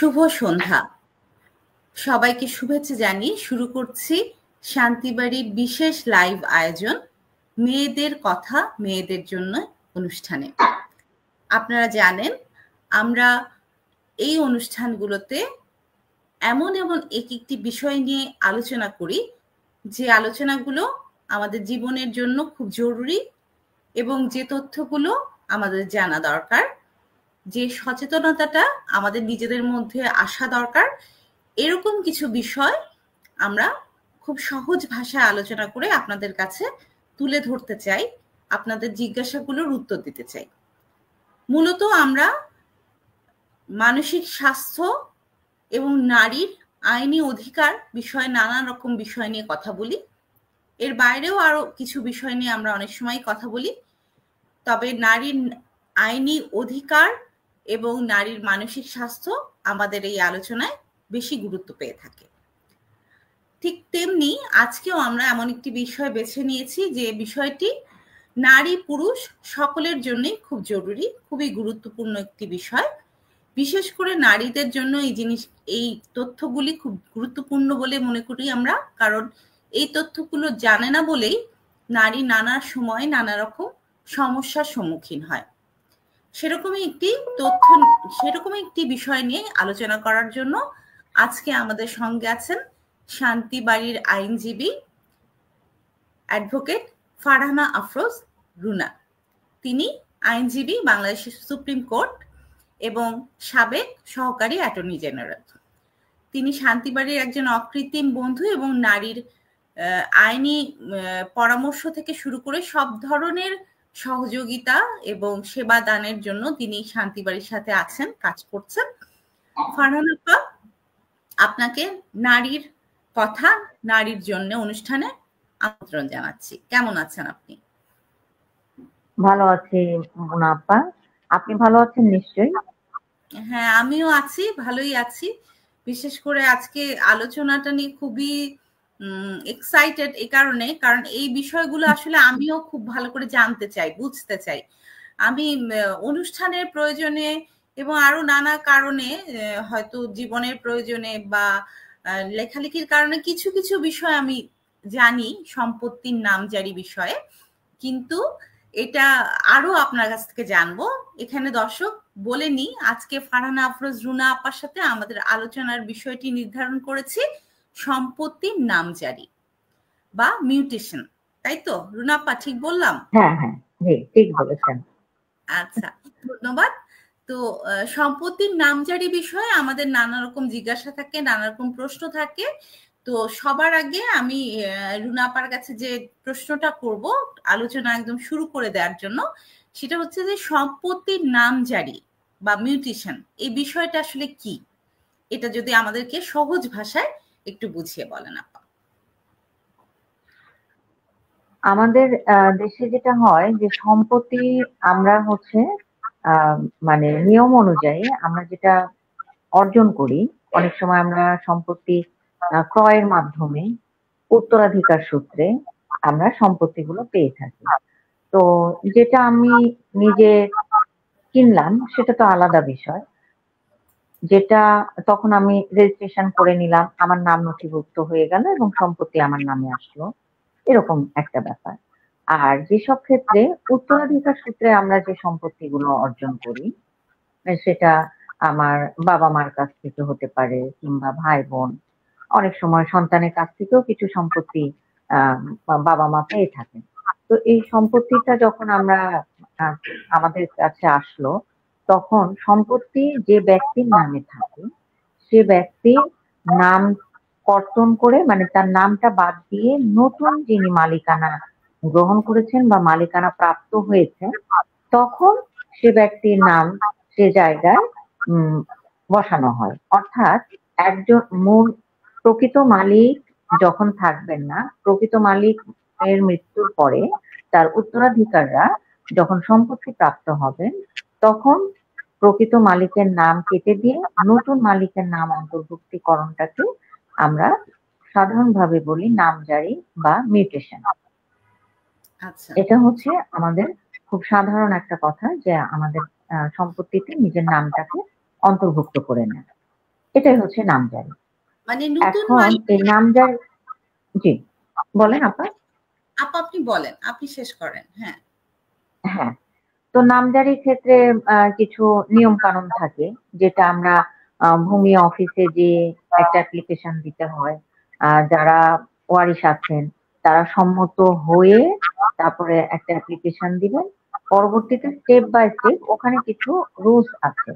শুভ সন্ধ্যা। সবাইকে শুভেচ্ছা জানিয়ে শুরু করছি শান্তিবাড়ির বিশেষ লাইভ আয়োজন মেয়েদের কথা মেয়েদের জন্য অনুষ্ঠানে। আপনারা জানেন আমরা এই অনুষ্ঠানগুলোতে এমন একটি বিষয় নিয়ে আলোচনা করি যে আলোচনাগুলো আমাদের জীবনের জন্য খুব জরুরি এবং যে তথ্যগুলো আমাদের জানা দরকার, যে সচেতনতাটা আমাদের নিজেদের মধ্যে আসা দরকার, এরকম কিছু বিষয় আমরা খুব সহজ ভাষায় আলোচনা করে আপনাদের কাছে তুলে ধরতে চাই, আপনাদের জিজ্ঞাসাগুলোর উত্তর দিতে চাই। মূলত আমরা মানসিক স্বাস্থ্য এবং নারীর আইনি অধিকার বিষয়ে নানা রকম বিষয় নিয়ে কথা বলি। এর বাইরেও আরো কিছু বিষয় নিয়ে আমরা অনেক সময় কথা বলি, তবে নারীর আইনি অধিকার এবং নারীর মানসিক স্বাস্থ্য আমাদের এই আলোচনায় বেশি গুরুত্ব পেয়ে থাকে। ঠিক তেমনি আজকেও আমরা এমন একটি বিষয় বেছে নিয়েছি যে বিষয়টি নারী পুরুষ সকলের জন্যই খুব জরুরি, খুবই গুরুত্বপূর্ণ একটি বিষয়। বিশেষ করে নারীদের জন্য এই তথ্যগুলি খুব গুরুত্বপূর্ণ বলে মনে করি আমরা, কারণ এই তথ্যগুলো জানে না বলেই নারী নানা সময় নানা রকম সমস্যার সম্মুখীন হয়। সেরকমই একটি বিষয় নিয়ে আলোচনা করার জন্য আজকে আমাদের সঙ্গে আছেন শান্তিবাড়ির আইনজীবী অ্যাডভোকেট ফারহানা আফরোজ রুনা। তিনি আইনজীবী, বাংলাদেশের সুপ্রিম কোর্ট এবং সাবেক সহকারী অ্যাটর্নি জেনারেল। তিনি শান্তিবাড়ির একজন অকৃত্রিম বন্ধু এবং নারীর আইনি পরামর্শ থেকে শুরু করে সব ধরনের সহযোগিতা এবং সেবা দানের জন্য তিনি শান্তিবাড়ির সাথে আছেন, কাজ করছেন। ফারহানা আপা, আপনাকে নারীর কথা নারীর জন্য অনুষ্ঠানে আমন্ত্রণ জানাচ্ছি। কেমন আছেন আপনি? ভালো আছি মুনা আপা, আপনি ভালো আছেন নিশ্চয়ই? হ্যাঁ, আমিও আছি, ভালোই আছি। বিশেষ করে আজকে আলোচনাটা নিয়ে খুবই এক্সাইটেড এই কারণে, কারণ এই বিষয়গুলো আসলে আমিও খুব ভালো করে জানতে চাই, বুঝতে চাই। আমি অনুষ্ঠানের প্রয়োজনে এবং আরো নানা কারণে, হয়তো জীবনের প্রয়োজনে বা লেখালেখির কারণে কিছু কিছু বিষয় আমি জানি সম্পত্তির নামজারি বিষয়ে, কিন্তু এটা আরো আপনার কাছ থেকে জানবো। এখানে দর্শক বলে নি, আজকে ফারহানা আফরোজ রুনা আপার সাথে আমাদের আলোচনার বিষয়টি নির্ধারণ করেছি সম্পত্তির নামজারি বা মিউটেশন, তাই তো রুনা আপা, ঠিক বললাম? হ্যাঁ হ্যাঁ, ঠিক বলেছেন। আচ্ছা, ধন্যবাদ। তো সম্পত্তির নামজারি বিষয়ে আমাদের নানা রকম জিজ্ঞাসা থাকে, নানা রকম প্রশ্ন থাকে। তো সবার আগে আমি রুনা আপার কাছে যে প্রশ্নটা করব আলোচনা একদম শুরু করে দেওয়ার জন্য, সেটা হচ্ছে যে সম্পত্তির নামজারি বা মিউটেশন এই বিষয়টা আসলে কি, এটা যদি আমাদেরকে সহজ ভাষায় একটু বুঝিয়ে বলেন আপা। আমাদের দেশে যেটা হয় যে সম্পত্তি আমরা হচ্ছে মানে নিয়ম অনুযায়ী আমরা যেটা অর্জন করি, অনেক সময় আমরা সম্পত্তি ক্রয়ের মাধ্যমে উত্তরাধিকার সূত্রে আমরা সম্পত্তিগুলো পেয়ে থাকি। তো যেটা আমি নিজে কিনলাম সেটা তো আলাদা বিষয়, যেটা তখন আমি রেজিস্ট্রেশন করে নিলাম, আমার নাম নথিভুক্ত হয়ে গেল এবং সম্পত্তি আমার নামে আসলো, এরকম একটা ব্যাপার। আর যেসব ক্ষেত্রে উত্তরাধিকার সূত্রে আমরা যে সম্পত্তিগুলো অর্জন করি, সেটা আমার বাবা মার কাছ থেকে হতে পারে কিংবা ভাই বোন, অনেক সময় সন্তানের কাছ থেকেও কিছু সম্পত্তি বাবা মা পেয়ে থাকেন। তো এই সম্পত্তিটা যখন আমরা আমাদের কাছে আসলো, তখন সম্পত্তি যে ব্যক্তির নামে থাকে সে ব্যক্তির নাম কর্তন করে, মানে তার নামটা বাদ দিয়ে নতুন যিনি মালিকানা গ্রহণ করেছেন বা মালিকানা প্রাপ্ত হয়েছেন, তখন সে ব্যক্তির নাম সে জায়গায় বসানো হয়। অর্থাৎ একজন মূল প্রকৃত মালিক যখন থাকবেন না, প্রকৃত মালিক এর মৃত্যুর পরে তার উত্তরাধিকাররা যখন সম্পত্তি প্রাপ্ত হবেন, তখন প্রকৃত মালিকের নাম কেটে দিয়ে নতুন মালিকের নাম অন্তর্ভুক্তিকরণটাকে আমরা সাধারণভাবে বলি নামজারি বা মিউটেশন। এটা হচ্ছে আমাদের খুব সাধারণ একটা কথা, যে আমাদের সম্পত্তিতে নিজের নামটাকে অন্তর্ভুক্ত করে নেয়। এটাই হচ্ছে নামজারি। মানে নতুন এখন এই নামজারি, জি বলেন আপা। আপনি বলেন, আপনি শেষ করেন। হ্যাঁ। হ্যাঁ, তো নামজারির ক্ষেত্রে কিছু নিয়ম কানুন থাকে, যেটা আমরা ভূমি অফিসে যে একটা অ্যাপ্লিকেশন দিতে হয়। যারা ওয়ারিশ আছেন তারা সম্মত হয়ে তারপরে একটা অ্যাপ্লিকেশন দিবেন। পরবর্তীতে স্টেপ বাই স্টেপ ওখানে কিছু রুলস আছে,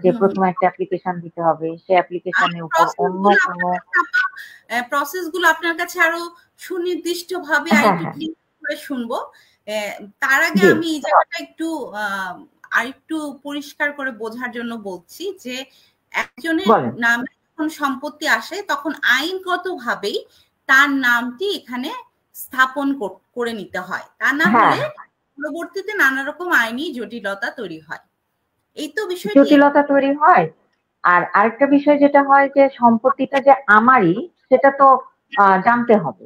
যে প্রথমে একটা অ্যাপ্লিকেশন দিতে হবে, সে অ্যাপ্লিকেশনের উপর অন্য কোনো প্রসেস গুলো আপনার কাছে আরো সুনির্দিষ্ট ভাবে হ্যাঁ আরেকটু হ্যাঁ ক্লিয়ার করে শুনবো। তার আগে জি আমি এই জায়গাটা একটু আরেকটু পরিষ্কার করে বোঝার জন্য বলছি যে একজনের বলেন। নামে যখন সম্পত্তি আসে তখন আইনগত ভাবেই তার নামটি এখানে স্থাপন করে নিতে হয়, তা না হ্যাঁ, হলে পরবর্তীতে নানা রকম আইনি জটিলতা তৈরি হয়। এই তো বিষয়টি। জটিলতা তৈরি হয়। আর আরেকটা বিষয় যেটা হয় যে সম্পত্তিটা যে আমারই সেটা তো জানতে হবে।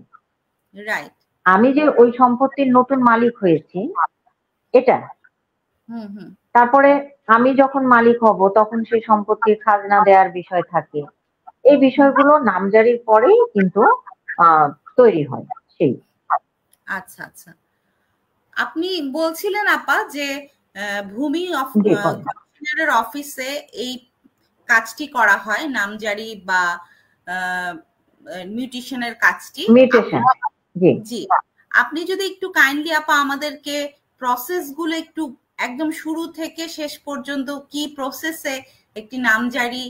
রাইট। আমি যে ওই সম্পত্তির নতুন মালিক হয়েছি এটা। হুম হুম। তারপরে আমি যখন মালিক হব তখন সেই সম্পত্তির খাজনা দেওয়ার বিষয় থাকে। এই বিষয়গুলো নামজারির পরেই কিন্তু আহ তৈরি হয় সেই। আচ্ছা আচ্ছা। আপনি বলছিলেন আপা যে ভূমি জি বলেন। কমিশনারের অফিসে এই কাজটি করা হয়, নামজারি বা মিউটেশনের কাজটি। মিউটেশন। জি জি, আপনি যদি একটু কাইন্ডলি আপা আমাদেরকে প্রসেস গুলো একটু একদম শুরু থেকে শেষ পর্যন্ত কি প্রসেসে একটি নামজারি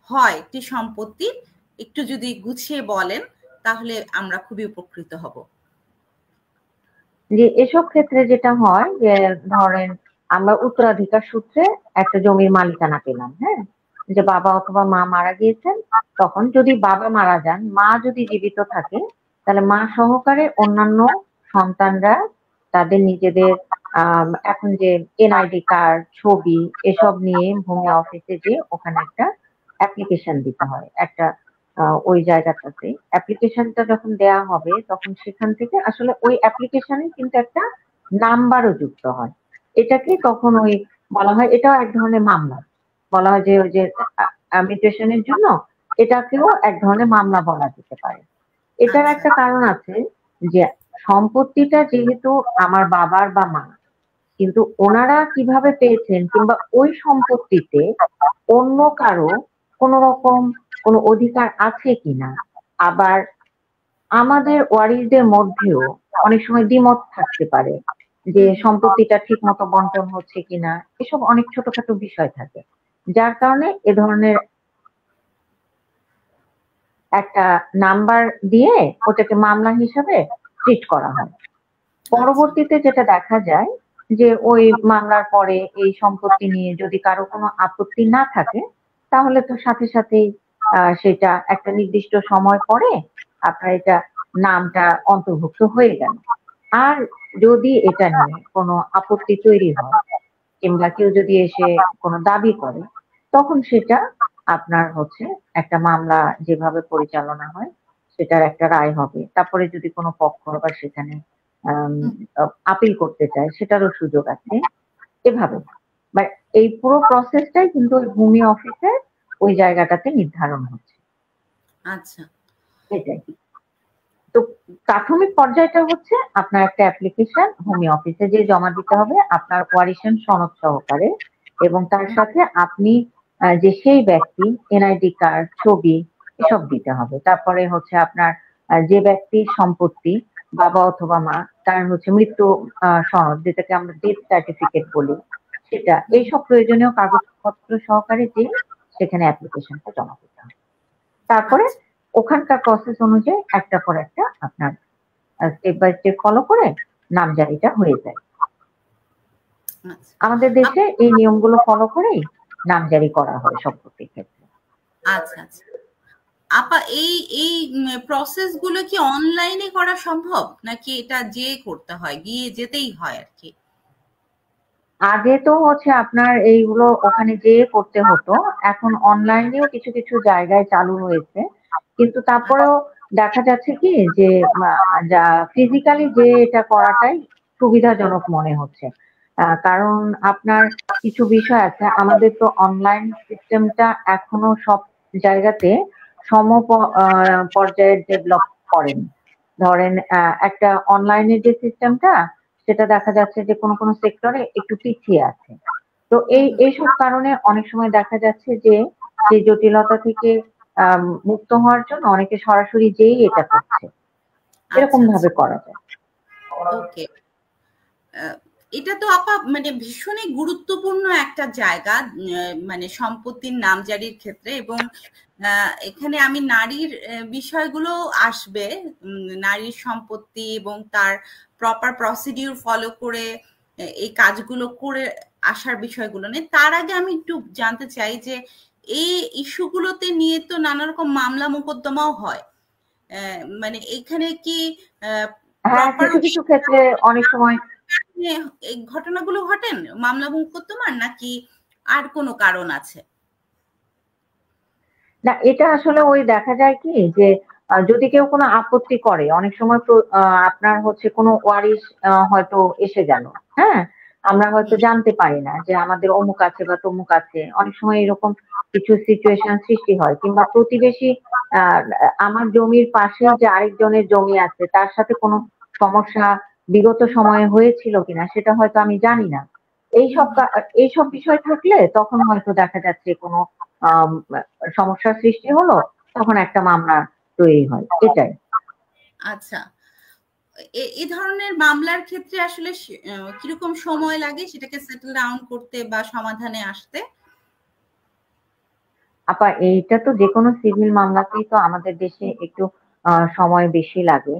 হয় একটি সম্পত্তির, একটু যদি গুছিয়ে বলেন তাহলে আমরা খুবই উপকৃত হব। যে এসব ক্ষেত্রে যেটা হয় যে ধরেন আমরা উত্তরাধিকার সূত্রে একটা জমির মালিকানা পেলাম, হ্যাঁ, যে বাবা অথবা মা মারা গিয়েছেন। তখন যদি বাবা মারা যান, মা যদি জীবিত থাকে, তাহলে মা সহকারে অন্যান্য সন্তানরা তাদের নিজেদের এখন যে এনআইডি কার্ড, ছবি এসব নিয়ে ভূমি অফিসে যে ওখানে একটা অ্যাপ্লিকেশন দিতে হয়। একটা ওই জায়গাটাতে অ্যাপ্লিকেশনটা যখন দেয়া হবে তখন সেখান থেকে আসলে ওই অ্যাপ্লিকেশনে কিন্তু একটা নাম্বারও যুক্ত হয়। এটাকে তখন ওই বলা হয়, এটাও এক ধরনের মামলা। বলা হয় যে ওই যে মিউটেশনের জন্য এটাকেও এক ধরনের মামলা বলা যেতে পারে। এটার আচ্ছা। একটা কারণ আছে যে সম্পত্তিটা যেহেতু আমার বাবার বা মা, কিন্তু ওনারা কিভাবে পেয়েছেন কিংবা ওই সম্পত্তিতে অন্য কারো কোন রকম কোনো অধিকার আছে কিনা, আবার আমাদের ওয়ারিশদের মধ্যেও অনেক সময় দ্বিমত থাকতে পারে যে সম্পত্তিটা ঠিক মতো বন্টন হচ্ছে কিনা। এসব অনেক ছোটখাটো বিষয় থাকে, যার কারণে এ ধরনের একটা নাম্বার দিয়ে ওটাকে মামলা হিসাবে ট্রিট করা হয়। আচ্ছা। পরবর্তীতে যেটা দেখা যায় যে ওই মামলার পরে এই সম্পত্তি নিয়ে যদি কারো কোনো আপত্তি না থাকে, তাহলে তো সাথে সাথেই সেটা একটা নির্দিষ্ট সময় পরে আপনার এটা নামটা অন্তর্ভুক্ত হয়ে গেল। আর যদি এটা নিয়ে কোনো আপত্তি তৈরি হয় কিংবা কেউ যদি এসে কোনো দাবি করে, তখন সেটা আপনার হচ্ছে একটা মামলা যেভাবে পরিচালনা হয় সেটার একটা রায় হবে। তারপরে যদি কোনো পক্ষ আবার সেখানে আম আপিল করতে চায় সেটারও সুযোগ আছে। এভাবে বাট এই পুরো প্রসেসটাই কিন্তু ওই ভূমি অফিসে ওই জায়গাটাতে নির্ধারণ হচ্ছে। আচ্ছা। এটাই। তো প্রাথমিক পর্যায়টা হচ্ছে আপনার একটা অ্যাপ্লিকেশন ভূমি অফিসে যে জমা দিতে হবে আপনার ওয়ারিশন সনদ সহকারে, এবং তার সাথে আপনি যে সেই ব্যক্তি এনআইডি কার্ড, ছবি এসব দিতে হবে। তারপরে হচ্ছে আপনার যে ব্যক্তির সম্পত্তি বাবা অথবা মা, তার হচ্ছে মৃত্যু সনদ, যেটাকে আমরা ডেথ সার্টিফিকেট বলি, সেটা এইসব প্রয়োজনীয় কাগজপত্র সহকারে যে সেখানে অ্যাপ্লিকেশনটা জমা দিতে হবে। তারপরে আচ্ছা। ওখানকার প্রসেস অনুযায়ী একটার পর একটা আপনার স্টেপ বাই স্টেপ ফলো করে নামজারিটা হয়ে যায়। আচ্ছা। আমাদের দেশে এই নিয়মগুলো ফলো করেই নামজারি করা হয় সম্পত্তির ক্ষেত্রে। আচ্ছা আচ্ছা। আপা এই এই প্রসেস গুলো কি অনলাইনে করা সম্ভব নাকি এটা যে করতে হয়, গিয়ে যেতেই হয় আর কি? আগে তো হচ্ছে আপনার এইগুলো ওখানে যেয়ে করতে হতো, এখন অনলাইনেও কিছু কিছু জায়গায় চালু হয়েছে। কিন্তু তারপরেও দেখা যাচ্ছে কি যে যা ফিজিক্যালি যে এটা করাটাই সুবিধাজনক মনে হচ্ছে। কারণ আপনার কিছু বিষয় আছে, আমাদের তো অনলাইন সিস্টেমটা এখনো সব জায়গাতে পর্যায়ের ডেভেলপ করেন। ধরেন একটা অনলাইনের যে সিস্টেমটা, সেটা দেখা যাচ্ছে যে কোনো কোনো সেক্টরে একটু পিছিয়ে আছে। তো এইসব কারণে অনেক সময় দেখা যাচ্ছে যে সেই জটিলতা থেকে মুক্ত হওয়ার জন্য অনেকে সরাসরি যেই এটা করছে, এরকম ভাবে করা যায়। ওকে, এটা তো আপা মানে ভীষণই গুরুত্বপূর্ণ একটা জায়গা, মানে সম্পত্তির নামজারির ক্ষেত্রে, এবং এখানে আমি নারীর বিষয়গুলো আসবে, নারীর সম্পত্তি এবং তার প্রপার প্রসিডিউর ফলো করে এই কাজগুলো করে আসার বিষয়গুলো নিয়ে। তার আগে আমি একটু জানতে চাই যে এই ইস্যুগুলোতে নিয়ে তো নানা রকম মামলা মোকদ্দমাও হয়, মানে এখানে কি কিছু কিছু ক্ষেত্রে অনেক সময় এই ঘটনাগুলো ঘটেন মামলা মোকদ্দমার, নাকি আর কোনো কারণ আছে? না, এটা আসলে ওই দেখা যায় কি যে যদি কেউ কোনো আপত্তি করে, অনেক সময় আপনার হচ্ছে কোনো ওয়ারিশ হয়তো এসে গেল, হ্যাঁ, আমরা হয়তো জানতে পারি না যে আমাদের অমুক আছে বা তমুক আছে, অনেক সময় এরকম কিছু সিচুয়েশন সৃষ্টি হয়, কিংবা প্রতিবেশী আমার জমির পাশে যে আরেকজনের জমি আছে তার সাথে কোনো সমস্যা বিগত সময়ে হয়েছিল কিনা সেটা হয়তো আমি জানি না। এইসব বিষয় থাকলে তখন হয়তো দেখা যাচ্ছে কোনো সমস্যার সৃষ্টি হলো, তখন একটা মামলা তৈরি হয়, এটাই। আচ্ছা, এই ধরনের মামলার ক্ষেত্রে আসলে কিরকম সময় লাগে সেটাকে সেটেল ডাউন করতে বা সমাধানে আসতে? আপা, এইটা তো যে কোনো সিভিল মামলাতেই তো আমাদের দেশে একটু সময় বেশি লাগে।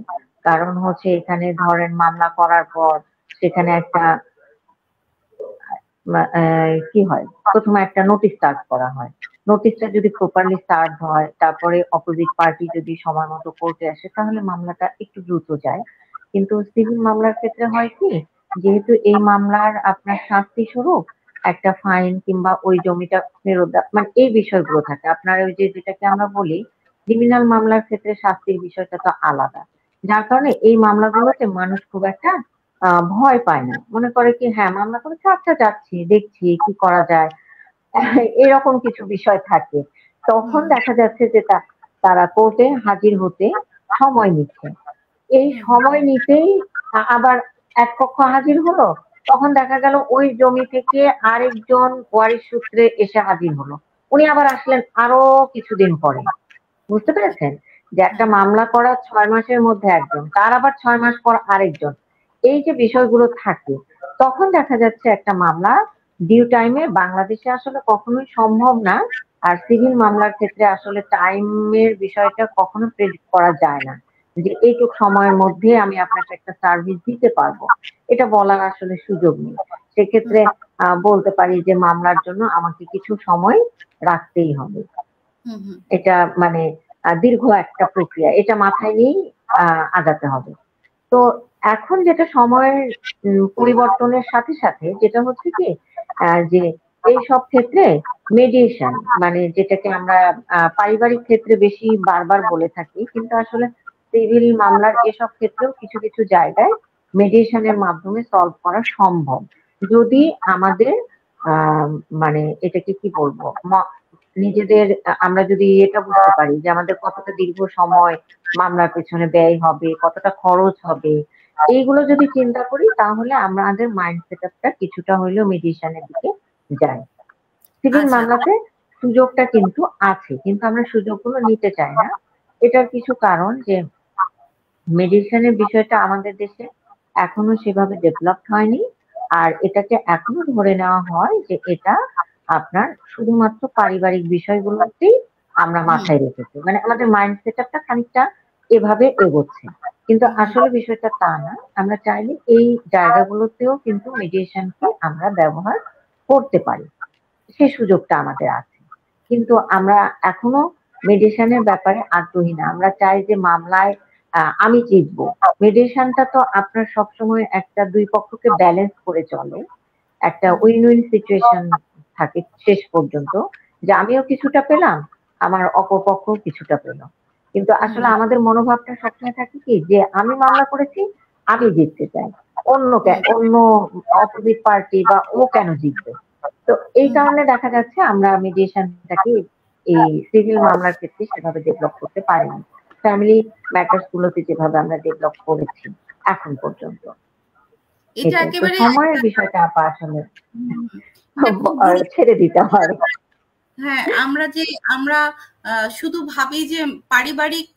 কারণ হচ্ছে এখানে ধরেন মামলা করার পর সেখানে একটা কি হয়, প্রথমে একটা নোটিশ সার্ভ করা হয়। নোটিশটা যদি প্রপারলি সার্ভ হয়, তারপরে অপোজিট পার্টি যদি সময় মতো কোর্টে আসে, তাহলে মামলাটা একটু দ্রুত যায়। কিন্তু সিভিল মামলার ক্ষেত্রে হয় কি, যেহেতু এই মামলার আপনার শাস্তি স্বরূপ একটা ফাইন কিংবা ওই জমিটা ফেরত দেওয়া, মানে এই বিষয়গুলো থাকে। আপনার ওই যে যেটাকে আমরা বলি ক্রিমিনাল মামলার ক্ষেত্রে শাস্তির বিষয়টা তো আলাদা। যার কারণে এই মামলাগুলোতে মানুষ খুব একটা ভয় পায় না, মনে করে কি হ্যাঁ মামলা করেছে, আচ্ছা যাচ্ছি দেখছি কি করা যায়, এরকম কিছু বিষয় থাকে। তখন দেখা যাচ্ছে যে তারা কোর্টে হাজির হতে সময় নিচ্ছে। এই সময় নিতেই আবার এক পক্ষ হাজির হলো, তখন দেখা গেল ওই জমি থেকে আরেকজন ওয়ারিশ সূত্রে এসে হাজির হলো, উনি আবার আসলেন আরো কিছুদিন পরে। বুঝতে পেরেছেন যে একটা মামলা করা 6 মাসের মধ্যে একজন, তার আবার 6 মাস পর আরেকজন, এই যে বিষয়গুলো থাকে, তখন দেখা যাচ্ছে একটা মামলা ডিউ টাইমে বাংলাদেশে আসলে কখনোই সম্ভব না। আর সিভিল মামলার ক্ষেত্রে আসলে টাইমের বিষয়টা কখনো প্রেডিক্ট করা যায় না যে এইটুক সময়ের মধ্যে আমি আপনাকে একটা সার্ভিস দিতে পারবো, এটা বলার আসলে সুযোগ নেই। সেক্ষেত্রে বলতে পারি যে মামলার জন্য আমাকে কিছু সময় রাখতেই হবে। এটা মানে দীর্ঘ একটা প্রক্রিয়া, এটা মাথায় নিয়েই আগাতে হবে। তো এখন যেটা সময়ের পরিবর্তনের সাথে সাথে যেটা হচ্ছে কি, যে এই সব ক্ষেত্রে মেডিয়েশন, মানে যেটাকে আমরা পারিবারিক ক্ষেত্রে বেশি বারবার বলে থাকি, কিন্তু আসলে সিভিল মামলার এসব ক্ষেত্রেও কিছু কিছু জায়গায় মেডিয়েশনের মাধ্যমে সলভ করা সম্ভব, যদি আমাদের মানে এটাকে কি বলবো, নিজেদের আমরা যদি এটা বুঝতে পারি যে আমাদের কতটা দীর্ঘ সময় মামলার পেছনে ব্যয় হবে, কতটা খরচ হবে, এইগুলো যদি চিন্তা করি তাহলে আমাদের মাইন্ড সেটআপটা কিছুটা হইলেও মিডিয়েশনের দিকে যায়। সিভিল মামলাতে সুযোগটা কিন্তু আছে, কিন্তু আমরা সুযোগগুলো নিতে চাই না। এটার কিছু কারণ যে মেডিয়েশনের বিষয়টা আমাদের দেশে এখনো সেভাবে ডেভেলপ হয়নি, আর এটাকে এখনো ধরে নেওয়া হয় যে এটা আপনার শুধুমাত্র পারিবারিক বিষয়গুলোতেই আমরা মাথায় রেখেছি, মানে আমাদের মাইন্ড সেটআপটা খানিকটা এভাবে এগোচ্ছে। কিন্তু আসলে বিষয়টা তা না, আমরা চাইলে এই জায়গাগুলোতেও কিন্তু মিডিয়েশনকে আমরা ব্যবহার করতে পারি, সেই সুযোগটা আমাদের আছে। কিন্তু আমরা এখনো মিডিয়েশনের ব্যাপারে আগ্রহী না, আমরা চাই যে মামলায় আমি জিতবো। মিডিয়েশনটা তো আপনার সবসময় একটা দুই পক্ষকে ব্যালেন্স করে চলে, একটা উইন উইন সিচুয়েশন থাকে শেষ পর্যন্ত, যে আমিও কিছুটা পেলাম, আমার অপরপক্ষ কিছুটা পেল। কিন্তু আসলে আমাদের মনোভাবটা সবসময় থাকে কি যে আমি মামলা করেছি, আমি জিততে চাই, অন্য অপোজিট পার্টি বা ও কেন জিতবে। তো এই কারণে দেখা যাচ্ছে আমরা মিডিয়েশনটাকে এই সিভিল মামলার ক্ষেত্রে সেভাবে ডেভেলপ করতে পারিনি। ফ্যামিলি ম্যাটার্স গুলোতে যেভাবে আমরা ডেভেলপ করেছি এখন পর্যন্ত। এটা এটাই তো একেবারে সময়ের বিষয়টা আপা আসলে এটা খুব ছেড়ে দিতে হয়। হ্যাঁ, আমরা শুধু ভাবি যে পারিবারিক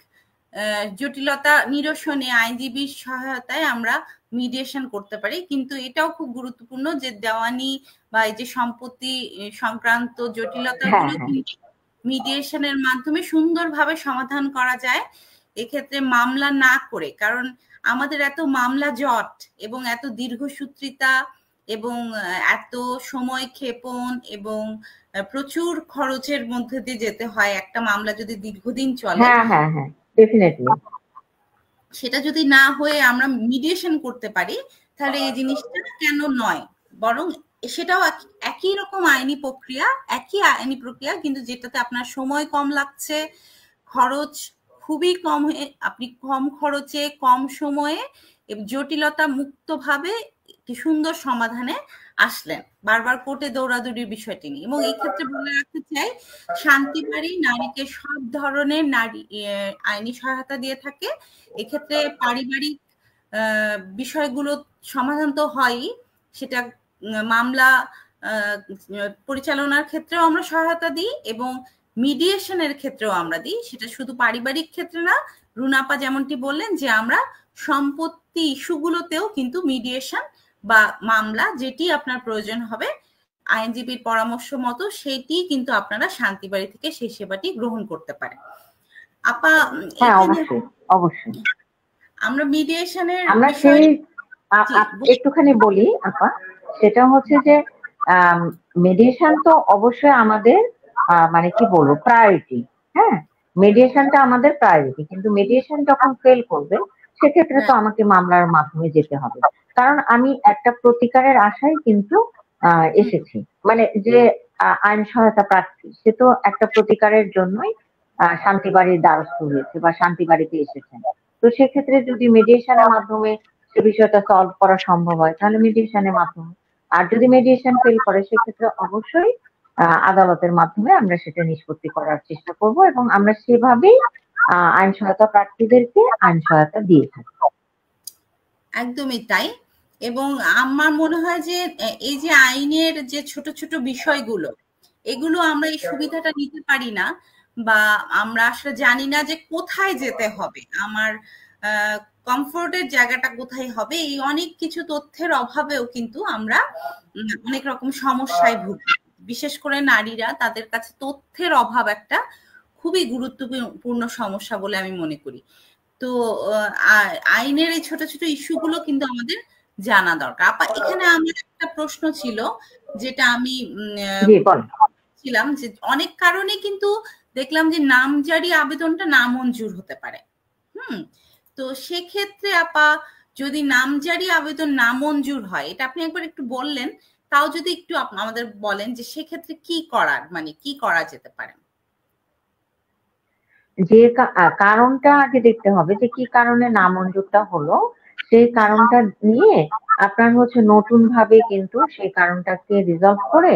জটিলতা নিরসনে আইনজীবীর সহায়তায় আমরা মিডিয়েশন করতে পারি, কিন্তু এটাও খুব গুরুত্বপূর্ণ যে দেওয়ানি বা এই যে সম্পত্তি সংক্রান্ত জটিলতাগুলো কিন্তু মিডিয়েশনের মাধ্যমে সুন্দরভাবে সমাধান করা যায়, এক্ষেত্রে মামলা না করে। কারণ আমাদের এত মামলা জট এবং এত দীর্ঘসূত্রিতা এবং এত সময় ক্ষেপণ এবং প্রচুর খরচের মধ্যে দিয়ে যেতে হয় একটা মামলা যদি দীর্ঘদিন চলে। হ্যাঁ হ্যাঁ হ্যাঁ, ডেফিনেটলি। সেটা যদি না হয়ে আমরা মিডিয়েশন করতে পারি তাহলে এই জিনিসটা কেন নয়, বরং সেটাও একই রকম আইনি প্রক্রিয়া, একই আইনি প্রক্রিয়া, কিন্তু যেটাতে আপনার সময় কম লাগছে, খরচ খুবই কম, আপনি কম খরচে কম সময়ে জটিলতা মুক্তভাবে একটি সুন্দর সমাধানে আসলেন, বারবার কোর্টে দৌড়াদৌড়ির বিষয়টি নিয়ে। এবং এই ক্ষেত্রে বলে রাখতে চাই, শান্তি বাড়ি নারীকে সব ধরনের নারী আইনি সহায়তা দিয়ে থাকে। এক্ষেত্রে পারিবারিক বিষয়গুলো সমাধান তো হয়ই, সেটা মামলা পরিচালনার ক্ষেত্রেও আমরা সহায়তা দিই এবং মিডিয়েশনের ক্ষেত্রেও আমরা দিই। সেটা শুধু পারিবারিক ক্ষেত্রে না, রুনাপা যেমনটি বললেন যে আমরা সম্পত্তি ইস্যুগুলোতেও কিন্তু মিডিয়েশন বা মামলা যেটি আপনার প্রয়োজন হবে আইনজীবীর পরামর্শ মতো, সেটি কিন্তু আপনারা শান্তি বাড়ি থেকে সেই সেবাটি গ্রহণ করতে পারেন। আপা অবশ্যই আমরা মিডিয়েশনের আমরা সেই একটুখানি বলি আপা, সেটা হচ্ছে যে মিডিয়েশন তো অবশ্যই আমাদের মানে কি বলবো প্রায়োরিটি। হ্যাঁ, মিডিয়েশনটা আমাদের প্রায়োরিটি, কিন্তু মিডিয়েশন যখন ফেল করবে সেক্ষেত্রে তো আমাকে মামলার মাধ্যমে যেতে হবে। কারণ আমি একটা প্রতিকারের আশায় কিন্তু এসেছি, মানে যে আইন সহায়তা প্রার্থী সে তো একটা প্রতিকারের জন্যই শান্তি বাড়ির দ্বারস্থ হয়েছে বা শান্তি বাড়িতে এসেছেন। তো সেক্ষেত্রে যদি মিডিয়েশনের মাধ্যমে সে বিষয়টা সলভ করা সম্ভব হয় তাহলে মিডিয়েশনের মাধ্যমে, আর যদি মিডিয়েশন ফেল করে সেক্ষেত্রে অবশ্যই আদালতের মাধ্যমে আমরা সেটা নিষ্পত্তি করার চেষ্টা করব এবং আমরা সেভাবেই আইন সহায়তা প্রার্থীদেরকে আইন সহায়তা দিয়ে থাকি। একদমই তাই। এবং আমার মনে হয় যে এই যে আইনের যে ছোট ছোট বিষয়গুলো, এগুলো আমরা এই সুবিধাটা নিতে পারি না বা আমরা আসলে জানি না যে কোথায় যেতে হবে, আমার কমফোর্টের জায়গাটা কোথায় হবে, এই অনেক কিছু তথ্যের অভাবেও কিন্তু আমরা অনেক রকম সমস্যায় ভুগি। বিশেষ করে নারীরা, তাদের কাছে তথ্যের অভাব একটা খুবই গুরুত্বপূর্ণ সমস্যা বলে আমি মনে করি। তো আইনের এই ছোট ছোট ইস্যুগুলো কিন্তু আমাদের জানা দরকার। আপা, এখানে আমার একটা প্রশ্ন ছিল যেটা আমি ছিলাম যে অনেক কারণে কিন্তু দেখলাম যে নামজারি আবেদনটা নামঞ্জুর হতে পারে। তো সেক্ষেত্রে আপা, যদি নামজারি আবেদন নামঞ্জুর হয়, এটা আপনি একবার একটু বললেন, তাও যদি একটু আমাদের বলেন যে সেক্ষেত্রে কি করার, মানে কি করা যেতে পারে। যে কারণটা আগে দেখতে হবে যে কি কারণে নামঞ্জুরটা হলো, সেই কারণটা নিয়ে আপনার হচ্ছে নতুন ভাবে কিন্তু সেই কারণটাকে রিজলভ করে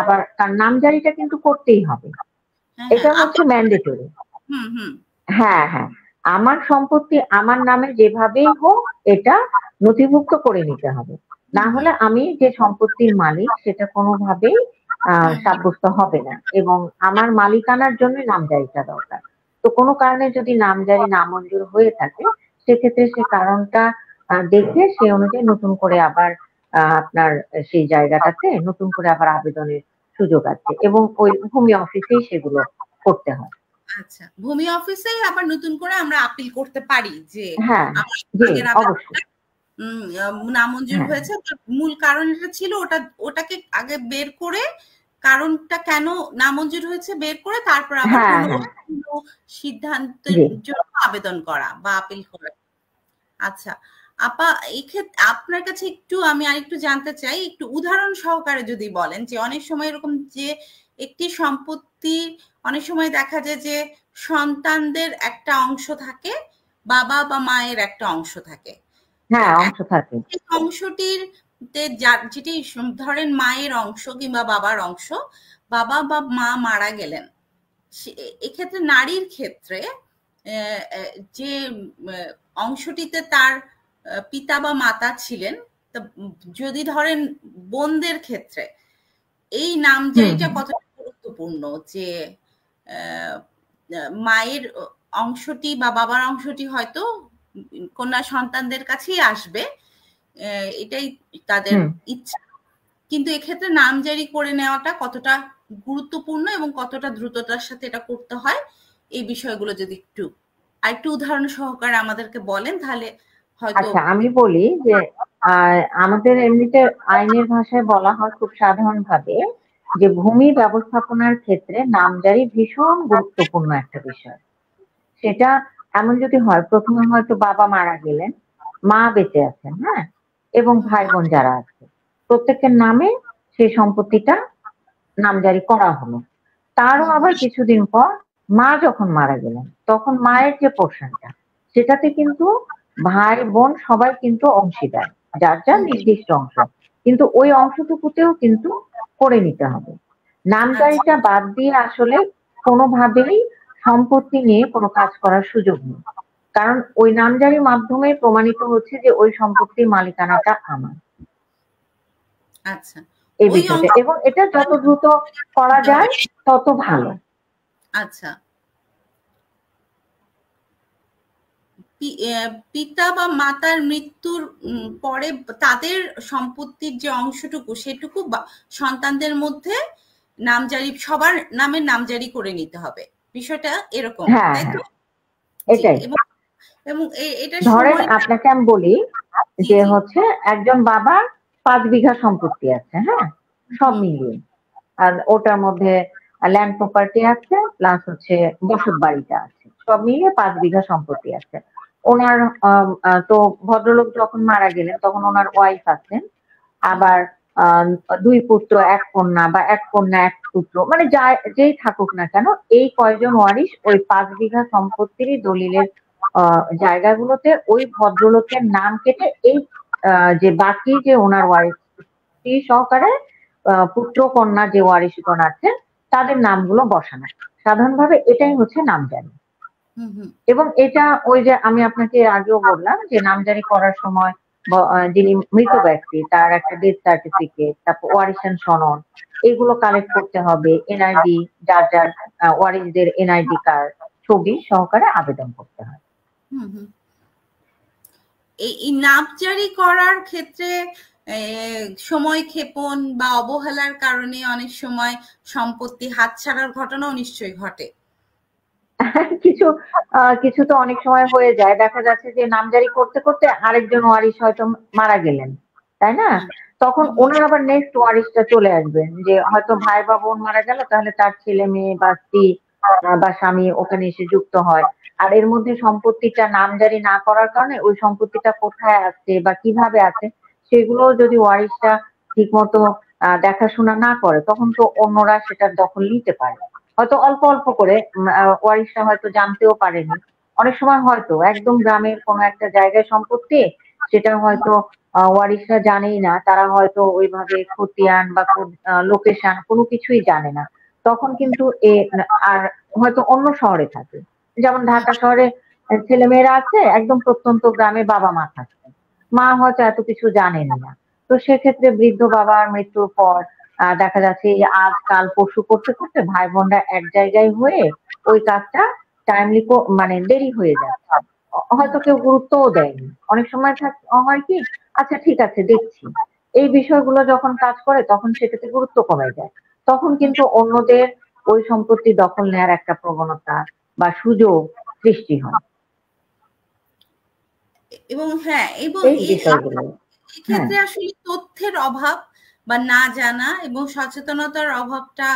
আবার তার নামজারিটা কিন্তু করতেই হবে। এটা হচ্ছে ম্যান্ডেটরি। হ্যাঁ হ্যাঁ, আমার সম্পত্তি আমার নামে যেভাবেই হোক এটা নথিভুক্ত করে নিতে হবে, না হলে আমি যে সম্পত্তির মালিক সেটা কোনোভাবেই সাব্যস্ত হবে না এবং আমার মালিকানার জন্য নামজারিটা দরকার। তো কোনো কারণে যদি নামজারি নামঞ্জুর হয়ে থাকে সেক্ষেত্রে সে কারণটা দেখে সে অনুযায়ী নতুন করে আবার আপনার সেই জায়গাটাতে নতুন করে আবার আবেদনের সুযোগ আছে এবং ওই ভূমি অফিসেই সেগুলো করতে হয়। আচ্ছা, ভূমি অফিসেই আবার নতুন করে আমরা আপিল করতে পারি যে নামঞ্জুর হয়েছে, মূল কারণ এটা ছিল, ওটাকে আগে বের করে কারণটা কেন নামঞ্জুর হয়েছে বের করে তারপর আবার সিদ্ধান্তের জন্য আবেদন করা বা আপিল করা। আচ্ছা আপা, এই ক্ষেত্রে আপনার কাছে একটু আমি আরেকটু জানতে চাই, একটু উদাহরণ সহকারে যদি বলেন যে অনেক সময় এরকম যে একটি সম্পত্তি অনেক সময় দেখা যায় যে সন্তানদের একটা অংশ থাকে, বাবা বা মায়ের একটা অংশ থাকে। অংশটির যেটি ধরেন মায়ের অংশ কিংবা বাবার অংশ, বাবা বা মা মারা গেলেন, এক্ষেত্রে নারীর ক্ষেত্রে যে অংশটিতে তার পিতা বা মাতা ছিলেন, যদি ধরেন বোনদের ক্ষেত্রে এই নামজারিটা কতটা গুরুত্বপূর্ণ, যে মায়ের অংশটি বা বাবার অংশটি হয়তো কন্যা সন্তানদের কাছেই আসবে, এটাই তাদের ইচ্ছা, কিন্তু এক্ষেত্রে নামজারি করে নেওয়াটা কতটা গুরুত্বপূর্ণ এবং কতটা দ্রুততার সাথে এটা করতে হয়, এই বিষয়গুলো যদি একটু উদাহরণ সহকারে আমাদেরকে বলেন তাহলে হয়তো। আচ্ছা, আমি বলি যে আমাদের এমনিতে আইনের ভাষায় বলা হয় খুব সাধারণভাবে যে ভূমি ব্যবস্থাপনার ক্ষেত্রে নামজারি ভীষণ গুরুত্বপূর্ণ একটা বিষয়। সেটা এমন যদি হয়, প্রথমে হয়তো বাবা মারা গেলেন, মা বেঁচে আছেন, হ্যাঁ, এবং ভাই বোন যারা আছে প্রত্যেকের নামে সেই সম্পত্তিটা নামজারি করা হলো। তারও আবার কিছুদিন পর মা যখন মারা গেলেন তখন মায়ের যে পোর্শনটা, সেটাতে কিন্তু ভাই বোন সবাই কিন্তু অংশীদার, যার যার নির্দিষ্ট অংশ, কিন্তু ওই অংশটুকুতেও কিন্তু করে নিতে হবে। নামজারিটা বাদ দিয়ে আসলে কোনোভাবেই সম্পত্তি নিয়ে কোনো কাজ করার সুযোগ নেই, কারণ ওই নামজারির মাধ্যমে প্রমাণিত হচ্ছে যে ওই সম্পত্তির মালিকানাটা আমার। আচ্ছা, এই বিষয়টা, এবং এটা যত দ্রুত করা যায় তত ভালো। আচ্ছা, পিতা বা মাতার মৃত্যুর পরে তাদের সম্পত্তির যে অংশটুকু সেটুকু সন্তানদের মধ্যে নামজারি, সবার নামে নামজারি করে নিতে হবে, বিষয়টা এরকম, তাই তো? এটাই। এবং এটা ধরেন আপনাকে আমি বলি যে হচ্ছে একজন বাবার 5 বিঘা সম্পত্তি আছে, হ্যাঁ, সব মিলিয়ে, আর ওটার মধ্যে ল্যান্ড প্রপার্টি আছে প্লাস হচ্ছে বসত বাড়িটা আছে, সব মিলিয়ে 5 বিঘা সম্পত্তি আছে ওনার। তো ভদ্রলোক যখন মারা গেলেন তখন ওনার ওয়াইফ আছেন, আবার 2 পুত্র 1 কন্যা, বা 1 কন্যা 1 পুত্র, মানে যেই থাকুক না কেন, এই কয়জন ওয়ারিশ ওই 5 বিঘা সম্পত্তির দলিলের জায়গাগুলোতে ওই ভদ্রলোকের নাম কেটে এই যে বাকি যে ওনার ওয়ারিশ সহকারে পুত্র কন্যা যে ওয়ারিশগণ আছে তাদের নামগুলো বসানো, সাধারণভাবে এটাই হচ্ছে নামজারি। এবং এটা ওই যে আমি আপনাকে আগেও বললাম যে নামজারি করার সময় যিনি মৃত ব্যক্তি তার একটা ডেথ সার্টিফিকেট, তারপর ওয়ারিশান সনদ, এগুলো কালেক্ট করতে হবে, এনআইডি, যার যার ওয়ারিশদের এনআইডি কার্ড, ছবি সহকারে আবেদন করতে হয়। এই নামজারি করার ক্ষেত্রে সময় ক্ষেপণ বা অবহেলার কারণে অনেক সময় সম্পত্তি হাতছাড়ার ঘটনাও নিশ্চয়ই ঘটে। কিছু তো অনেক সময় হয়ে যায়, দেখা যাচ্ছে যে নামজারি করতে করতে আরেকজন ওয়ারিশ হয়তো মারা গেলেন, তাই না? তখন ওনার আবার নেক্সট ওয়ারিশটা চলে আসবেন, যে হয়তো ভাই বা বোন মারা গেল, তাহলে তার ছেলে মেয়ে বা স্ত্রী বা স্বামী ওখানে এসে যুক্ত হয়। আর এর মধ্যে সম্পত্তিটা নামজারি না করার কারণে ওই সম্পত্তিটা কোথায় আছে বা কিভাবে আছে সেগুলো যদি ওয়ারিশরা ঠিক মতো দেখাশোনা না করে, তখন তো অন্যরা সেটার দখল নিতে পারে, হয়তো অল্প অল্প করে, ওয়ারিশরা হয়তো জানতেও পারেনি। অনেক সময় হয়তো একদম গ্রামের কোনো একটা জায়গায় সম্পত্তি, সেটা হয়তো ওয়ারিশরা জানেই না, তারা হয়তো ওইভাবে খতিয়ান বা লোকেশন কোনো কিছুই জানে না, তখন কিন্তু আর হয়তো অন্য শহরে থাকে, যেমন ঢাকা শহরে ছেলেমেয়েরা আছে, একদম প্রত্যন্ত গ্রামে বাবা মা থাকছে, মা হয়তো এত কিছু জানেন না। তো সেক্ষেত্রে বৃদ্ধ বাবার মৃত্যুর পর দেখা যাচ্ছে এই আজ কাল পরশু করতে করতে ভাই বোনরা এক জায়গায় হয়ে ওই কাজটা টাইমলি মানে দেরি হয়ে যাচ্ছে, হয়তো কেউ গুরুত্বও দেয়নি। অনেক সময় হয় কি, আচ্ছা ঠিক আছে দেখছি, এই বিষয়গুলো যখন কাজ করে তখন সেটাতে গুরুত্ব কমে যায়, তখন কিন্তু অন্যদের ওই সম্পত্তি দখল নেওয়ার একটা প্রবণতা বা সুযোগ সৃষ্টি হয়। এবং হ্যাঁ, এবং এক্ষেত্রে আসলে তথ্যের অভাব বা না জানা এবং সচেতনতার অভাবটা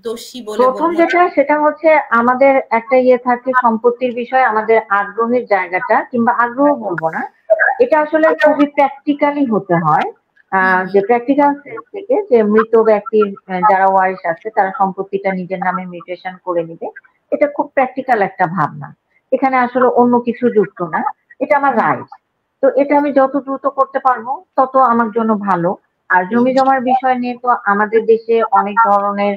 দোষী বলে। প্রথম যেটা সেটা হচ্ছে আমাদের একটা থাকে সম্পত্তির বিষয়ে আমাদের আগ্রহের জায়গাটা, কিংবা আগ্রহ বলবো না, এটা আসলে খুবই প্র্যাকটিক্যালি হতে হয়, যে প্র্যাকটিক্যাল সেন্স থেকে, যে মৃত ব্যক্তির যারা ওয়ারিশ আছে তারা সম্পত্তিটা নিজের নামে মিউটেশন করে নিবে, এটা খুব প্র্যাকটিক্যাল একটা ভাবনা, এখানে আসলে অন্য কিছু যুক্ত না, এটা আমার রাইট। তো এটা আমি যত দ্রুত করতে পারবো তত আমার জন্য ভালো। আর জমি জমার বিষয় নিয়ে তো আমাদের দেশে অনেক ধরনের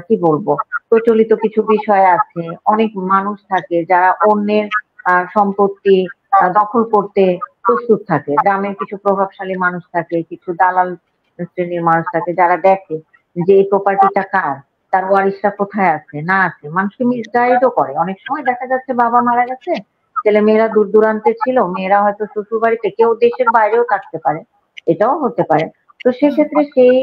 কি বলবো, প্রচলিত কিছু বিষয় আছে। অনেক মানুষ থাকে যারা অন্যের সম্পত্তি দখল করতে প্রস্তুত থাকে। গ্রামের কিছু প্রভাবশালী মানুষ থাকে, কিছু দালাল শ্রেণীর মানুষ থাকে যারা দেখে যে এই প্রপার্টিটা কার, তার ওয়ারিশরা কোথায় আছে না আছে। মানুষকে মিসগাইডও করে। অনেক সময় দেখা যাচ্ছে বাবা মারা গেছে, ছেলে মেয়েরা দূর দূরান্তে ছিল, মেয়েরা হয়তো শ্বশুর বাড়িতে, কেউ দেশের বাইরেও থাকতে পারে, এটাও হতে পারে। তো সেক্ষেত্রে সেই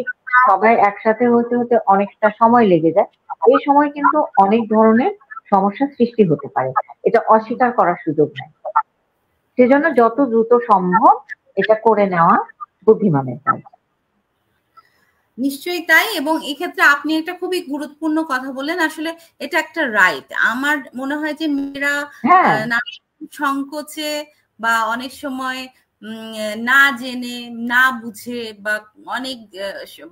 সবাই একসাথে হতে হতে অনেকটা সময় লেগে যায়। এই সময় কিন্তু অনেক ধরনের সমস্যার সৃষ্টি হতে পারে, এটা অস্বীকার করার সুযোগ নাই। সেজন্য যত দ্রুত সম্ভব এটা করে নেওয়া বুদ্ধিমানের কাজ। নিশ্চয়ই তাই। এবং এক্ষেত্রে আপনি একটা খুবই গুরুত্বপূর্ণ কথা বললেন। আসলে এটা একটা রাইট। আমার মনে হয় যে মেয়েরা হ্যাঁ, সংকোচে বা অনেক সময় না জেনে না বুঝে বা অনেক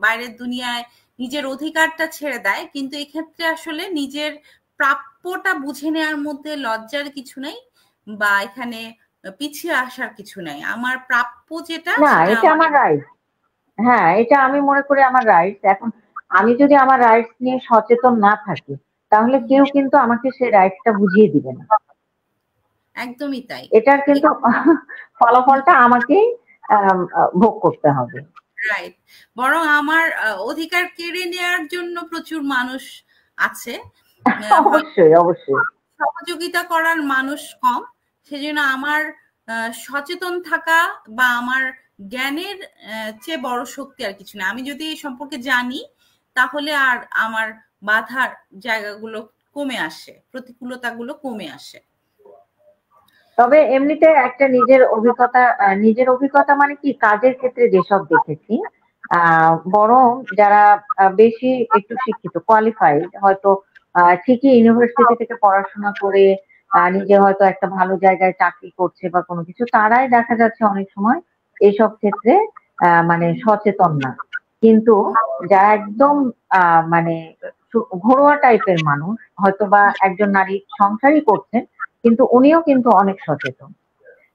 বাইরের দুনিয়ায় নিজের অধিকারটা ছেড়ে দেয়, কিন্তু এক্ষেত্রে আসলে নিজের প্রাপ্যটা বুঝে নেওয়ার মধ্যে লজ্জার কিছু নেই বা এখানে পিছিয়ে আসার কিছু নাই। আমার প্রাপ্য যেটা না সেটা এটা আমার রাইট। হ্যাঁ, এটা আমি মনে করি আমার রাইটস। এখন আমি যদি আমার রাইটস নিয়ে সচেতন না থাকি, তাহলে কেউ কিন্তু আমাকে সেই রাইটসটা বুঝিয়ে দিবে না। একদমই তাই। এটার কিন্তু ফলাফলটা আমাকেই ভোগ করতে হবে। রাইট। বরং আমার অধিকার কেড়ে নেওয়ার জন্য প্রচুর মানুষ আছে। হয়তো অবশ্যই, অবশ্যই। সহযোগিতা করার মানুষ কম। সেজন্য আমার সচেতন থাকা বা আমার জ্ঞানের চেয়ে বড় শক্তি আর কিছু না। আমি যদি এই সম্পর্কে জানি, তাহলে আর আমার বাধার জায়গাগুলো কমে আসে, প্রতিকূলতাগুলো কমে আসে। তবে এমনিতে একটা নিজের অভিজ্ঞতা মানে কি, কাজের ক্ষেত্রে যেসব দেখেছি, বরং যারা বেশি একটু শিক্ষিত, কোয়ালিফাইড, হয়তো ঠিকই ইউনিভার্সিটি থেকে পড়াশোনা করে নিজে হয়তো একটা ভালো জায়গায় চাকরি করছে বা কোনো কিছু, তারাই দেখা যাচ্ছে অনেক সময় এইসব ক্ষেত্রে মানে সচেতন না। কিন্তু যারা একদম মানে ঘরোয়া টাইপের মানুষ, হয়তো বা একজন নারী সংসারই করছেন, কিন্তু উনিও কিন্তু অনেক সচেতন।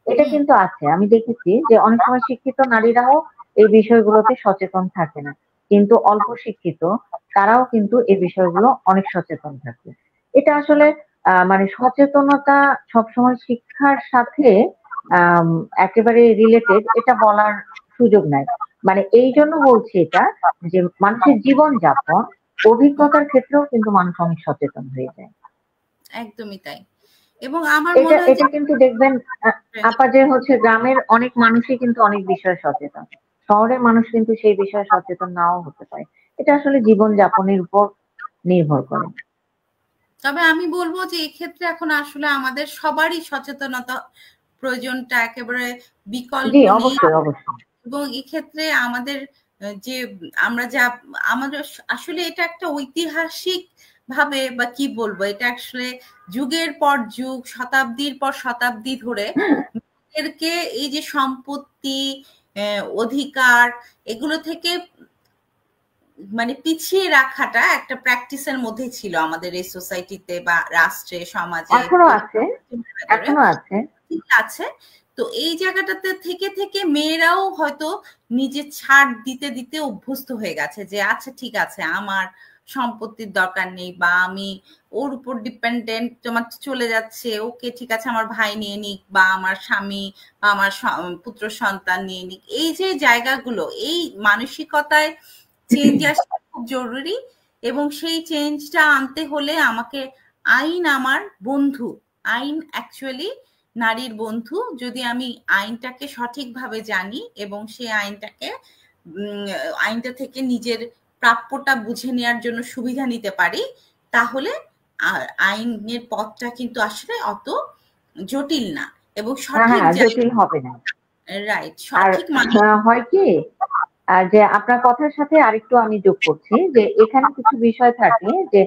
এটা হুম। কিন্তু আছে। আমি দেখেছি যে অনেক সময় শিক্ষিত নারীরাও এই বিষয়গুলোতে সচেতন থাকে না। কিন্তু অল্প শিক্ষিত তারাও কিন্তু এই বিষয়গুলো অনেক সচেতন থাকে। এটা আসলে মানে সচেতনতা সবসময় শিক্ষার সাথে আম একেবারে রিলেটেড এটা বলার সুযোগ নাই। মানে এইজন্য বলছি এটা, যে মানুষের জীবনযাপন, অভিজ্ঞতার ক্ষেত্রেও কিন্তু মানুষ অনেক সচেতন হয়ে যায়। একদমই তাই। এবং আমার এটা মনে হয় যে এটা কিন্তু দেখবেন আপা, যে হচ্ছে গ্রামের অনেক মানুষই কিন্তু অনেক বিষয়ে সচেতন। শহরের মানুষ কিন্তু সেই বিষয়ে সচেতন নাও হতে পারে। এটা আসলে জীবনযাপনের উপর নির্ভর করে। তবে আমি বলবো যে এক্ষেত্রে এখন আসলে আমাদের সবারই সচেতনতা প্রয়োজনটা একেবারে জি, বিকল্প নেই। অবশ্যই, অবশ্যই। এবং এক্ষেত্রে আমাদের যে আমরা যা আমাদের আসলে এটা একটা ঐতিহাসিক ভাবে বা কি বলবো, এটা আসলে যুগের পর যুগ, শতাব্দীর পর শতাব্দী ধরে মেয়েদেরকে এই যে সম্পত্তি, অধিকার, এগুলো থেকে মানে পিছিয়ে রাখাটা একটা প্র্যাকটিসের মধ্যে ছিল আমাদের এই সোসাইটিতে বা রাষ্ট্রে, সমাজে, এখনো আছে, ভেতরে এখনো আছে। ঠিক আছে। তো এই জায়গাটাতে থেকে থেকে মেয়েরাও হয়তো নিজে ছাড় দিতে দিতে অভ্যস্ত হয়ে গেছে যে আচ্ছা ঠিক আছে, আমার সম্পত্তির দরকার নেই বা আমি ওর উপর ডিপেন্ডেন্ট, তোমার চলে যাচ্ছে, ওকে ঠিক আছে আমার ভাই নিয়ে নিক বা আমার স্বামী বা আমার পুত্র সন্তান নিয়ে নিক। এই যে জায়গাগুলো, এই মানসিকতায় চেঞ্জ আসা খুব জরুরি। এবং সেই চেঞ্জটা আনতে হলে আমাকে আইন আমার বন্ধু, আইন অ্যাকচুয়ালি নারীর বন্ধু। যদি আমি আইনটাকে সঠিকভাবে জানি এবং সেই আইনটা থেকে নিজের প্রাপ্যটা বুঝে নেওয়ার জন্য সুবিধা নিতে পারি, তাহলে আইনের পথটা কিন্তু আসলে অত জটিল না এবং হ্যাঁ, সঠিক হ্যাঁ, জটিল হবে না। রাইট, আর সঠিক মানুষ। হয় কি, যে আপনার কথার সাথে আরেকটু আমি যোগ করছি যে এখানে কিছু বিষয় থাকে যে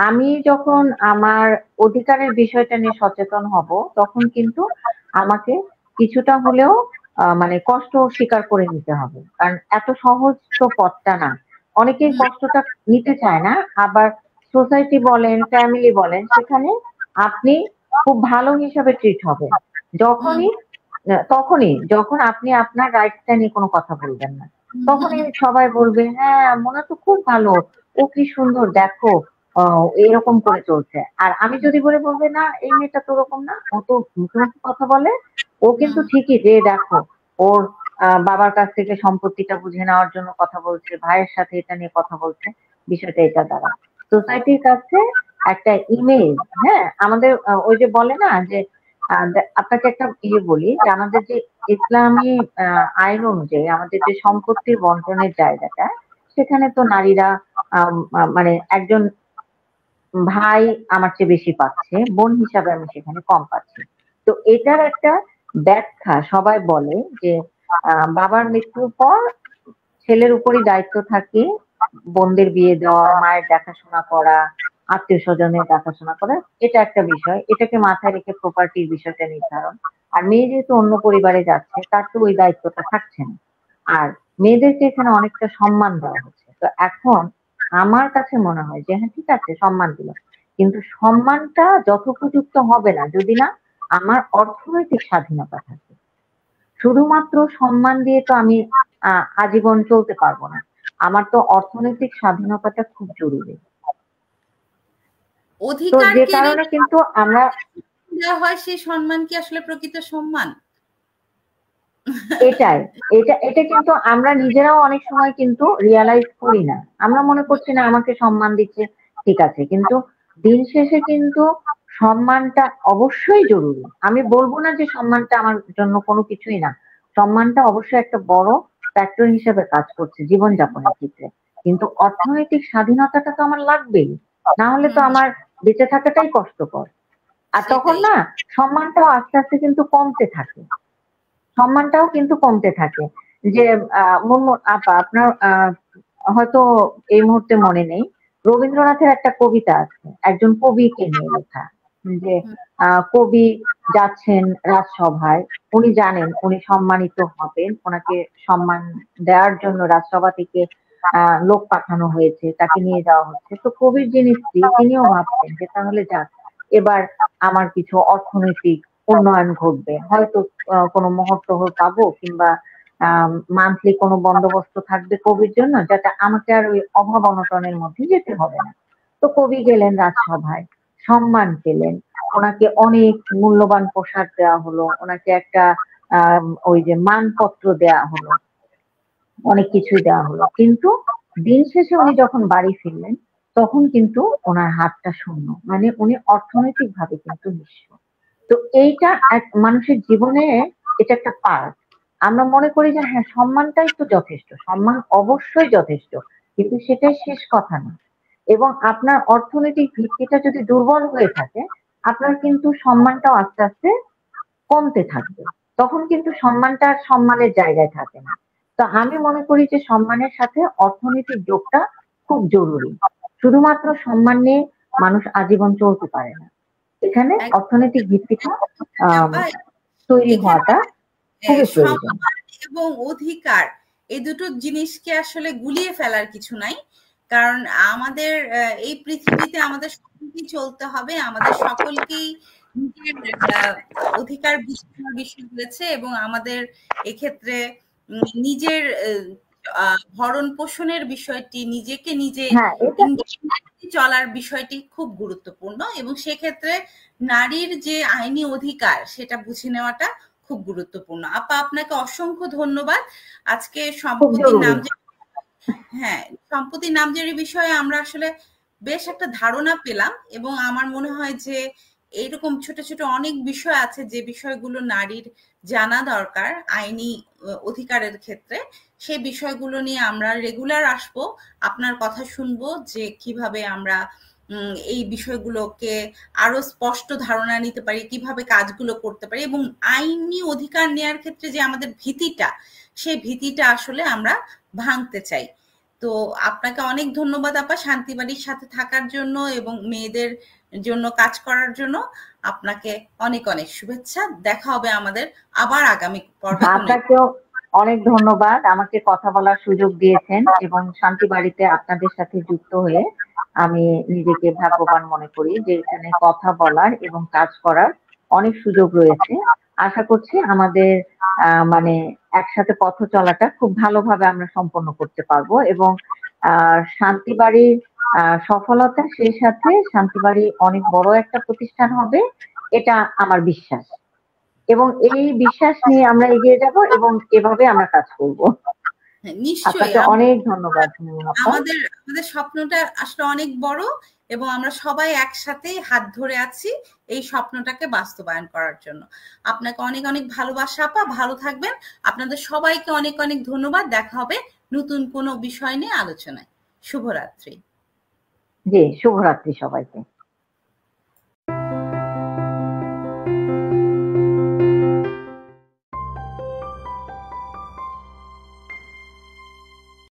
আমি যখন আমার অধিকারের বিষয়টা নিয়ে সচেতন হব, তখন কিন্তু আমাকে কিছুটা হলেও মানে কষ্ট স্বীকার করে নিতে হবে। কারণ এত সহজ তো পথটা না। অনেকেই কষ্টটা নিতে চায় না। আবার সোসাইটি বলেন, ফ্যামিলি বলেন, সেখানে আপনি খুব ভালো হিসাবে ট্রিট হবেন হুম, যখনই তখনই যখন আপনি আপনার রাইটসটা নিয়ে কোনো কথা বলবেন না। তখনই সবাই বলবে হ্যাঁ মোনা তো খুব ভালো, ও কি সুন্দর দেখো, এরকম করে চলছে। আর আমি যদি বলবে না এই মেয়েটা তো ওরকম না, ও তো মুখে মুখে কথা বলে, ও কিন্তু ঠিকই যে দেখো ওর বাবার কাছ থেকে সম্পত্তিটা বুঝে নেওয়ার জন্য কথা বলছে, ভাইয়ের সাথে এটা নিয়ে কথা বলছে, বিষয়টা এটা দ্বারা সোসাইটির কাছে একটা ইমেজ। হ্যাঁ আমাদের ওই যে বলে না যে আপনাকে একটা বলি যে আমাদের যে ইসলামী আইন অনুযায়ী আমাদের যে সম্পত্তির বন্টনের জায়গাটা, সেখানে তো নারীরা মানে একজন ভাই আমার চেয়ে বেশি পাচ্ছে, বোন হিসাবে আমি সেখানে কম পাচ্ছি। তো এটার একটা ব্যাখ্যা সবাই বলে যে বাবার মৃত্যুর পর ছেলের উপরই দায়িত্ব থাকে বোনদের বিয়ে দেওয়া, মায়ের দেখাশোনা করা, আত্মীয় স্বজনের দেখাশোনা করা। এটা একটা বিষয়, এটাকে মাথায় রেখে প্রপার্টির বিষয়টা নির্ধারণ। আর মেয়ে যেহেতু অন্য পরিবারে যাচ্ছে তার তো ওই দায়িত্বটা থাকছে না। আর মেয়েদেরকে এখানে অনেকটা সম্মান দেওয়া হচ্ছে। তো এখন আমার কাছে মনে হয় যে হ্যাঁ ঠিক আছে সম্মান দিল, কিন্তু সম্মানটা যথোপযুক্ত হবে না যদি না আমার অর্থনৈতিক স্বাধীনতা থাকে। শুধুমাত্র সম্মান দিয়ে তো আমি আজীবন চলতে পারবো না, আমার তো অর্থনৈতিক স্বাধীনতাটা খুব জরুরি। তো যে কারণে কিন্তু আমরা দেওয়া হয় সেই সম্মান কি আসলে প্রকৃত সম্মান? এটাই, এটা কিন্তু আমরা নিজেরাও অনেক সময় কিন্তু রিয়ালাইজ করি না। আমরা মনে করছি না আমাকে সম্মান দিচ্ছে, ঠিক আছে, কিন্তু দিন শেষে কিন্তু সম্মানটা অবশ্যই জরুরি। আমি বলবো না যে সম্মানটা আমার জন্য কোনো কিছুই না, সম্মানটা অবশ্যই একটা বড় ফ্যাক্টর হিসেবে কাজ করছে জীবনযাপনের ক্ষেত্রে, কিন্তু অর্থনৈতিক স্বাধীনতাটা তো আমার লাগবেই, না হলে তো আমার বেঁচে থাকাটাই কষ্টকর। আর তখন না সম্মানটাও আস্তে আস্তে কিন্তু কমতে থাকে, সম্মানটাও কিন্তু কমতে থাকে। যে আপা আপনার হয়তো এই মুহূর্তে মনে নেই, রবীন্দ্রনাথের একটা কবিতা আছে একজন কবিকে নিয়ে লেখা, যে কবি যাচ্ছেন রাজসভায়, উনি জানেন উনি সম্মানিত হবেন, ওনাকে সম্মান দেওয়ার জন্য রাজসভা থেকে লোক পাঠানো হয়েছে, তাকে নিয়ে যাওয়া হচ্ছে। তো কবির যিনি স্ত্রী তিনিও ভাবছেন যে তাহলে যাক, এবার আমার কিছু অর্থনৈতিক উন্নয়ন ঘটবে, হয়তো কোনো মুহূর্ত পাবো, কিংবা মান্থলি কোনো বন্দোবস্ত থাকবে কবির জন্য, যাতে আমাকে আর ওই অভাব অনটনের মধ্যে যেতে হবে না। তো কবি গেলেন রাজসভায়, সম্মান পেলেন, ওনাকে অনেক মূল্যবান পোশাক দেওয়া হলো, ওনাকে একটা ওই যে মানপত্র দেওয়া হলো, অনেক কিছুই দেওয়া হলো, কিন্তু দিন শেষে উনি যখন বাড়ি ফিরলেন তখন কিন্তু ওনার হাতটা শূন্য, মানে উনি অর্থনৈতিক ভাবে কিন্তু নিঃস্ব। তো এইটা এক মানুষের জীবনে, এটা একটা পার্ট। আমরা মনে করি যে হ্যাঁ সম্মানটাই তো যথেষ্ট, সম্মান অবশ্যই যথেষ্ট, কিন্তু সেটাই শেষ কথা না। এবং আপনার অর্থনৈতিক ভিত্তিটা যদি দুর্বল হয়ে থাকে, আপনার কিন্তু সম্মানটাও আস্তে আস্তে কমতে থাকবে, তখন কিন্তু সম্মানটা আর সম্মানের জায়গায় থাকে না। তো আমি মনে করি যে সম্মানের সাথে অর্থনৈতিক যোগটা খুব জরুরি। শুধুমাত্র সম্মান নিয়ে মানুষ আজীবন চলতে পারে না, এখানে অর্থনৈতিক ভিত্তিটা তৈরি হওয়াটা খুবই প্রয়োজন। এবং অধিকার এই দুটো জিনিসকে আসলে গুলিয়ে ফেলার কিছু নাই, কারণ আমাদের এই পৃথিবীতে আমাদের সকলকেই চলতে হবে, আমাদের সকলকেই নিজের অধিকার বিষয় রয়েছে, এবং আমাদের এক্ষেত্রে নিজের ভরণ পোষণের বিষয়টি, নিজেকে নিজে চলার বিষয়টি খুব গুরুত্বপূর্ণ, এবং সেক্ষেত্রে নারীর যে আইনি অধিকার সেটা বুঝে নেওয়াটা খুব গুরুত্বপূর্ণ। আপা আপনাকে অসংখ্য ধন্যবাদ। আজকে সম্পত্তির নামজারির বিষয়ে আমরা আসলে বেশ একটা ধারণা পেলাম, এবং আমার মনে হয় যে এইরকম ছোট ছোট অনেক বিষয় আছে যে বিষয়গুলো নারীর জানা দরকার আইনি অধিকারের ক্ষেত্রে। সেই বিষয়গুলো নিয়ে আমরা রেগুলার আসবো, আপনার কথা শুনবো যে কিভাবে আমরা এই বিষয়গুলোকে আরো স্পষ্ট ধারণা নিতে পারি, কিভাবে কাজগুলো করতে পারি, এবং আইনি অধিকার নেওয়ার ক্ষেত্রে যে আমাদের ভীতিটা, সেই ভীতিটা আসলে আমরা ভাঙতে চাই। তো আপনাকে অনেক ধন্যবাদ আপা শান্তিবাড়ির সাথে থাকার জন্য এবং মেয়েদের জন্য কাজ করার জন্য। আপনাকে অনেক অনেক শুভেচ্ছা। দেখা হবে আমাদের আবার আগামী পর্বে। আপনাকেও অনেক ধন্যবাদ, আমাকে কথা বলার সুযোগ দিয়েছেন, এবং শান্তিবাড়িতে আপনাদের সাথে যুক্ত হয়ে আমি নিজেকে ভাগ্যবান মনে করি যে এখানে কথা বলার এবং কাজ করার অনেক সুযোগ রয়েছে। আশা করছি আমাদের মানে একসাথে পথ চলাটা খুব ভালোভাবে আমরা সম্পন্ন করতে পারবো, এবং শান্তিবাড়ির সফলতা সেই সাথে শান্তিবাড়ি অনেক বড় একটা প্রতিষ্ঠান হবে, এটা আমার বিশ্বাস। এবং এই বিশ্বাস নিয়ে আমরা এগিয়ে যাব এবং এভাবে আমরা কাজ করব। নিশ্চয়ই আপনাকে অনেক ধন্যবাদ আপা। আমাদের আমাদের স্বপ্নটা আসলে অনেক বড়, এবং আমরা সবাই একসাথে হাত ধরে আছি এই স্বপ্নটাকে বাস্তবায়ন করার জন্য। আপনাকে অনেক অনেক ভালোবাসা আপা, ভালো থাকবেন। আপনাদের সবাইকে অনেক অনেক ধন্যবাদ। দেখা হবে নতুন কোনো বিষয় নিয়ে আলোচনায়। শুভরাত্রি। জি, শুভরাত্রি সবাইকে।